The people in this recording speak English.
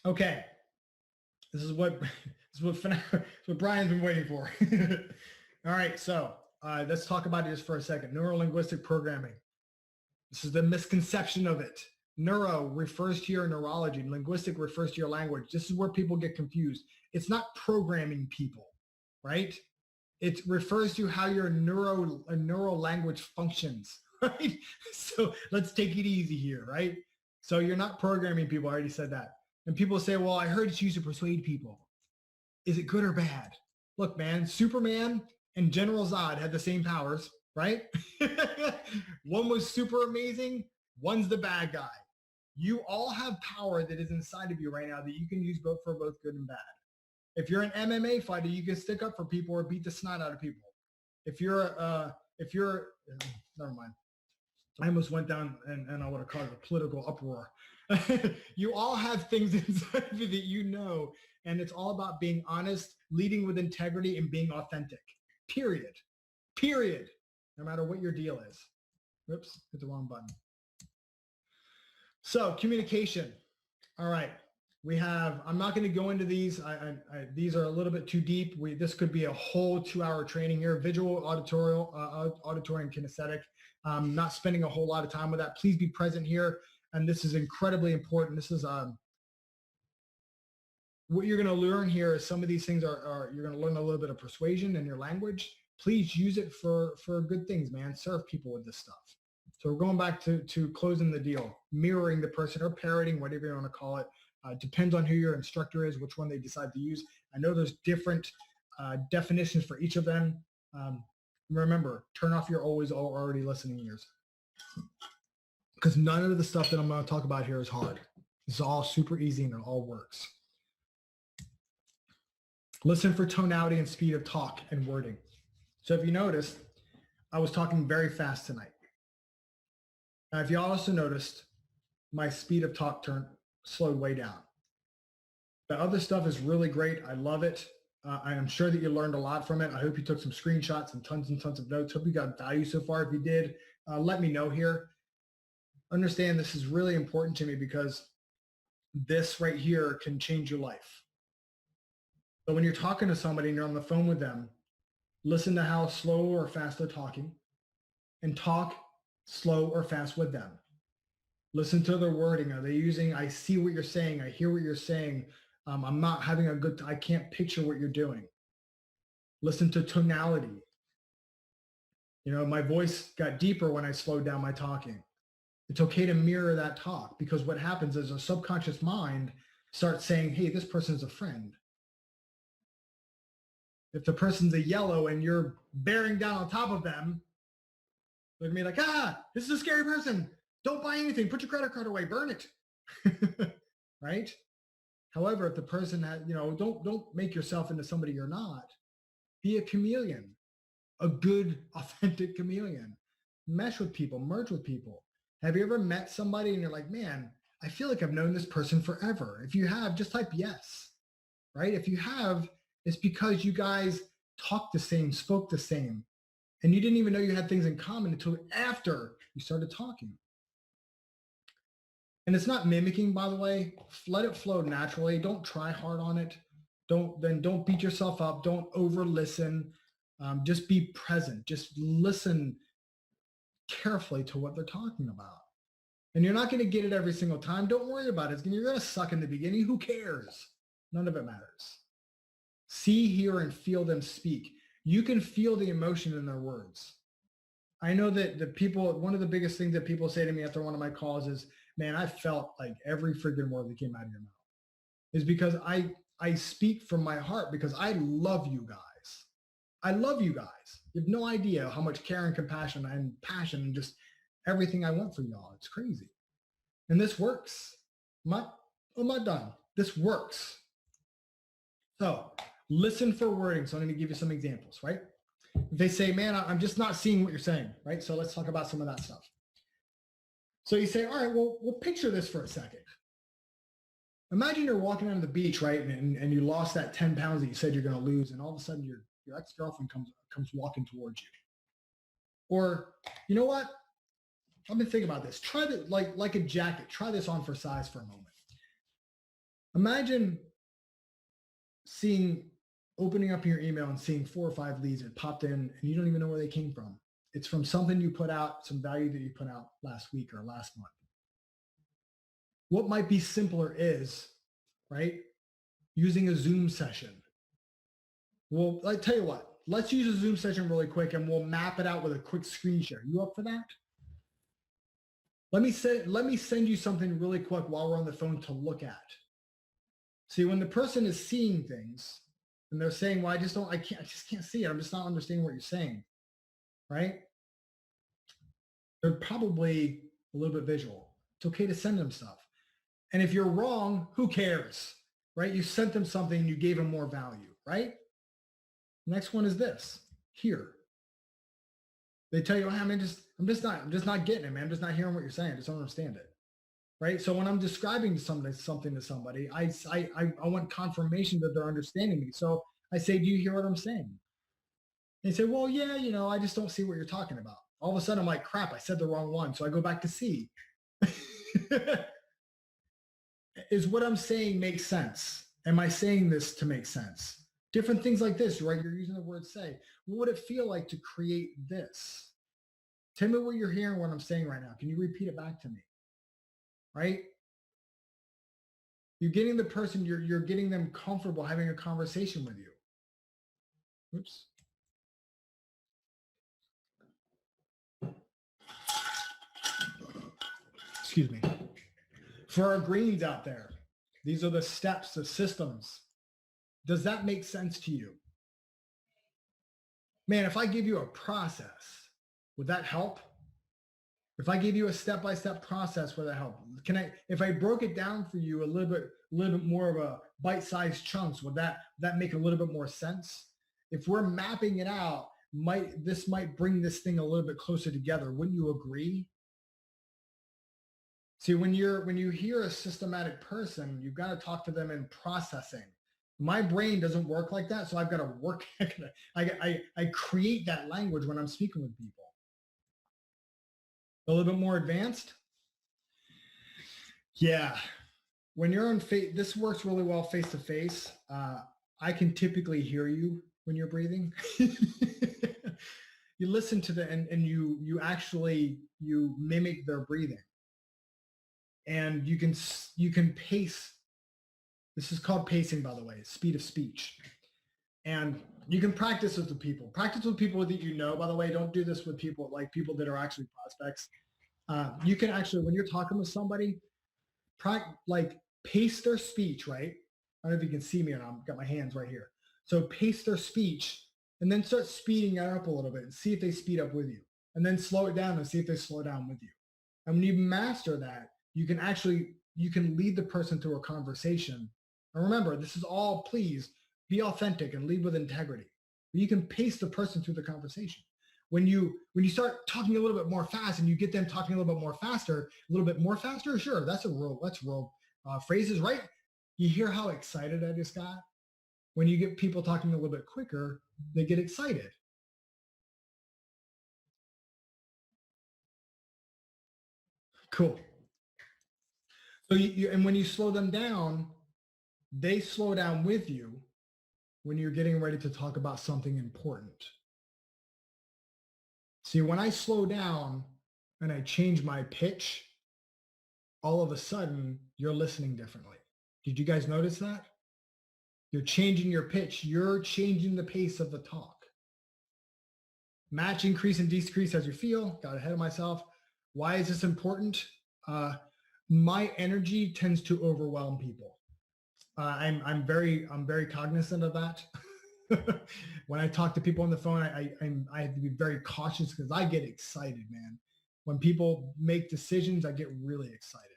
Okay, this is what Brian's been waiting for. All right, so let's talk about it just for a second. Neuro-linguistic programming. This is the misconception of it. Neuro refers to your neurology. Linguistic refers to your language. This is where people get confused. It's not programming people, right? It refers to how your neural language functions, right? So let's take it easy here, right? So you're not programming people. I already said that. And people say, well, I heard it's used to persuade people. Is it good or bad? Look, man, Superman and General Zod had the same powers, right? One was super amazing. One's the bad guy. You all have power that is inside of you right now that you can use both for both good and bad. If you're an MMA fighter, you can stick up for people or beat the snot out of people. If you're never mind. I almost went down and I would have caused a political uproar. You all have things inside of you that you know, and it's all about being honest, leading with integrity, and being authentic. Period. Period. No matter what your deal is. Oops, hit the wrong button. So communication. All right. We have, I'm not going to go into these. These are a little bit too deep. This could be a whole 2-hour training here. Visual, auditory, and kinesthetic. Not spending a whole lot of time with that. Please be present here. And this is incredibly important. This is what you're going to learn here is some of these things are you're going to learn a little bit of persuasion in your language. Please use it for good things, man. Serve people with this stuff. So we're going back to closing the deal, mirroring the person or parroting, whatever you want to call it. Depends on who your instructor is, which one they decide to use. I know there's different definitions for each of them. Remember, turn off your already listening ears, because none of the stuff that I'm going to talk about here is hard. It's all super easy and it all works. Listen for tonality and speed of talk and wording. So if you noticed, I was talking very fast tonight. Now, if you also noticed, my speed of talk slowed way down. The other stuff is really great. I love it. I am sure that you learned a lot from it. I hope you took some screenshots and tons of notes. Hope you got value so far. If you did, let me know here. Understand this is really important to me because this right here can change your life. So when you're talking to somebody and you're on the phone with them, listen to how slow or fast they're talking and talk slow or fast with them. Listen to their wording. Are they using, I see what you're saying. I hear what you're saying. I'm not having a good, I can't picture what you're doing. Listen to tonality. You know, my voice got deeper when I slowed down my talking. It's okay to mirror that talk, because what happens is a subconscious mind starts saying, hey, this person's a friend. If the person's a yellow and you're bearing down on top of them, they're gonna be like, this is a scary person. Don't buy anything. Put your credit card away. Burn it. Right? However, if the person has, don't make yourself into somebody you're not. Be a chameleon, a good, authentic chameleon. Mesh with people, merge with people. Have you ever met somebody and you're like, man, I feel like I've known this person forever? If you have, just type yes, right? If you have, it's because you guys talked the same, spoke the same, and you didn't even know you had things in common until after you started talking. And it's not mimicking, by the way. Let it flow naturally. Don't try hard on it. Don't beat yourself up. Don't over listen. Just be present. Just listen carefully to what they're talking about. And you're not going to get it every single time. Don't worry about it. You're going to suck in the beginning. Who cares? None of it matters. See, hear, and feel them speak. You can feel the emotion in their words. I know that one of the biggest things that people say to me after one of my calls is, man, I felt like every freaking word that came out of your mouth. Is because I speak from my heart, because I love you guys. I love you guys. You have no idea how much care and compassion and passion and just everything I want for y'all. It's crazy. And this works. I'm not done. This works. So listen for wording. So I'm going to give you some examples, right? If they say, man, I'm just not seeing what you're saying, right? So let's talk about some of that stuff. So you say, all right, well, we'll picture this for a second. Imagine you're walking on the beach, right? And you lost that 10 pounds that you said you're going to lose. And all of a sudden your ex-girlfriend comes walking towards you. Or, you know what? I've been thinking about this. Try that like a jacket. Try this on for size for a moment. Imagine opening up your email and seeing 4 or 5 leads that popped in and you don't even know where they came from. It's from something you put out, some value that you put out last week or last month. What might be simpler is, right, using a Zoom session. Well, I tell you what, let's use a Zoom session really quick and we'll map it out with a quick screen share. You up for that? Let me send you something really quick while we're on the phone to look at. See, when the person is seeing things and they're saying, well, I just can't see it. I'm just not understanding what you're saying, right? They're probably a little bit visual. It's okay to send them stuff. And if you're wrong, who cares, right? You sent them something, you gave them more value, right? Next one is this here. They tell you, I'm just not getting it, man. I'm just not hearing what you're saying. I just don't understand it, right? So when I'm describing something to somebody, I want confirmation that they're understanding me. So I say, do you hear what I'm saying? They say, well, yeah, I just don't see what you're talking about. All of a sudden, I'm like, crap, I said the wrong one. So I go back to C. Is what I'm saying make sense? Am I saying this to make sense? Different things like this, right? You're using the word say. What would it feel like to create this? Tell me what you're hearing what I'm saying right now. Can you repeat it back to me? Right? You're getting the person, you're getting them comfortable having a conversation with you. Oops. Excuse me. For our greens out there, these are the steps, the systems. Does that make sense to you? Man, if I give you a process, would that help? If I give you a step-by-step process, would that help? If I broke it down for you a little bit more of a bite-sized chunks, would that make a little bit more sense? If we're mapping it out, this might bring this thing a little bit closer together. Wouldn't you agree? See, when you hear a systematic person, you've got to talk to them in processing. My brain doesn't work like that, so I've got to work. I create that language when I'm speaking with people. A little bit more advanced? Yeah. When you're on this works really well face-to-face. I can typically hear you when you're breathing. You listen to and you actually mimic their breathing. And you can pace. This is called pacing, by the way, speed of speech. And you can practice with the people. Practice with people that you know, by the way. Don't do this with people that are actually prospects. You can actually, when you're talking with somebody, pace their speech, right? I don't know if you can see me or not. I've got my hands right here. So pace their speech and then start speeding it up a little bit and see if they speed up with you. And then slow it down and see if they slow down with you. And when you master that, you can lead the person through a conversation. And remember, this is all, please be authentic and lead with integrity. But you can pace the person through the conversation. When you start talking a little bit more fast and you get them talking a little bit more faster, sure, that's real phrases, right? You hear how excited I just got? When you get people talking a little bit quicker, they get excited. Cool. So and when you slow them down, they slow down with you when you're getting ready to talk about something important. See, when I slow down and I change my pitch, all of a sudden you're listening differently. Did you guys notice that? You're changing your pitch. You're changing the pace of the talk. Match, increase, and decrease as you feel. Got ahead of myself. Why is this important? My energy tends to overwhelm people. I'm very cognizant of that. When I talk to people on the phone, I have to be very cautious because I get excited, man. When people make decisions, I get really excited.